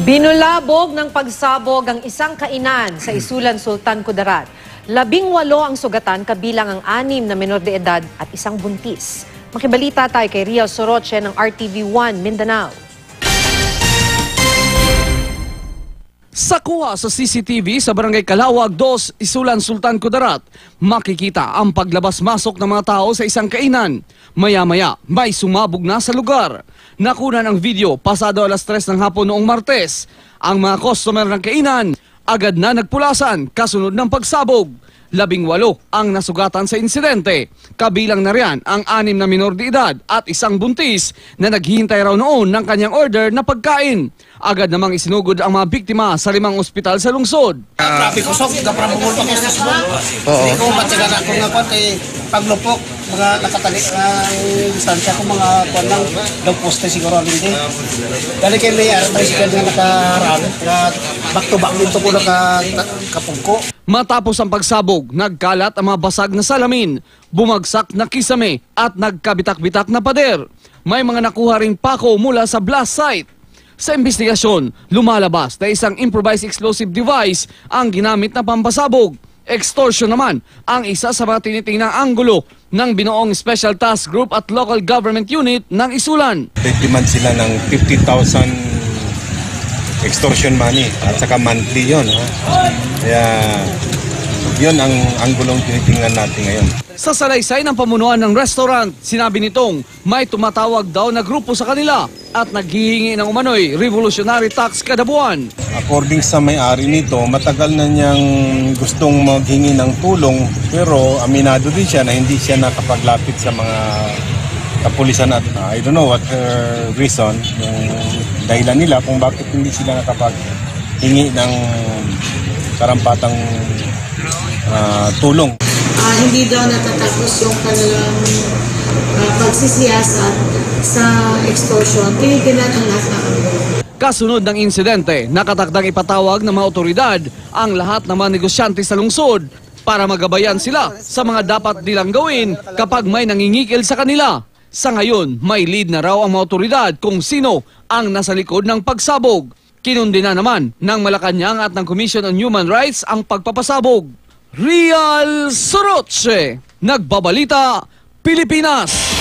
Binulabog ng pagsabog ang isang kainan sa Isulan, Sultan Kudarat. 18 ang sugatan kabilang ang 6 na menor de edad at isang buntis. Makibalita tayo kay Rial Soroche ng RTV1 Mindanao. Sa kuha sa CCTV sa Barangay Kalawag 2, Isulan, Sultan Kudarat, makikita ang paglabas-masok ng mga tao sa isang kainan. Maya-maya, may sumabog na sa lugar. Nakunan ang video pasado alas 3 ng hapon noong Martes. Ang mga customer ng kainan agad na nagpulasan kasunod ng pagsabog. 18 ang nasugatan sa insidente. Kabilang na riyan ang 6 na minor de edad at isang buntis na naghihintay raw noon ng kanyang order na pagkain. Agad namang isinugod ang mga biktima sa 5 ospital sa lungsod. Grabe ko sok, kapra mo pa kasi sa hindi ko matyaga na kung ako kay paglupok, mga nakatali distansya ko mga kuwan lang, daw poste siguro hindi. Dali kay may tricycle na nakaram, back to back dito ko nakapungko. Matapos ang pagsabog, nagkalat ang mga basag na salamin, bumagsak na kisame at nagkabitak-bitak na pader. May mga nakuha ring pako mula sa blast site. Sa investigasyon, lumalabas na isang improvised explosive device ang ginamit na pampasabog. Extortion naman ang isa sa mga tinitingnang anggulo ng binuong Special Task Group at Local Government Unit ng Isulan. Demand sila ng 50,000 extortion money at saka monthly yun. Kaya yun ang anggulong tinitingnan natin ngayon. Sa salaysay ng pamunuan ng restaurant, sinabi nitong may tumatawag daw na grupo sa kanila at naghihingi ng umano'y revolutionary tax kada buwan. According sa may-ari nito, matagal na niyang gustong maghingi ng tulong pero aminado din siya na hindi siya nakapaglapit sa mga kapulisan at I don't know what reason, yung dahilan nila kung bakit hindi sila nakapaghingi ng karampatang tulong. Hindi daw natatapos yung kanilang pagsisiyasat sa extortion. Tinitingnan ang lahat ng anggulo. Kasunod ng insidente, nakatakdang ipatawag ng mga otoridad ang lahat ng mga negosyante sa lungsod para magabayan sila sa mga dapat nilang gawin kapag may nangingikil sa kanila. Sa ngayon, may lead na raw ang mga otoridad kung sino ang nasa likod ng pagsabog. Kinundina naman ng Malacanang at ng Commission on Human Rights ang pagpapasabog. Rial Soroche, Nagbabalita, Pilipinas.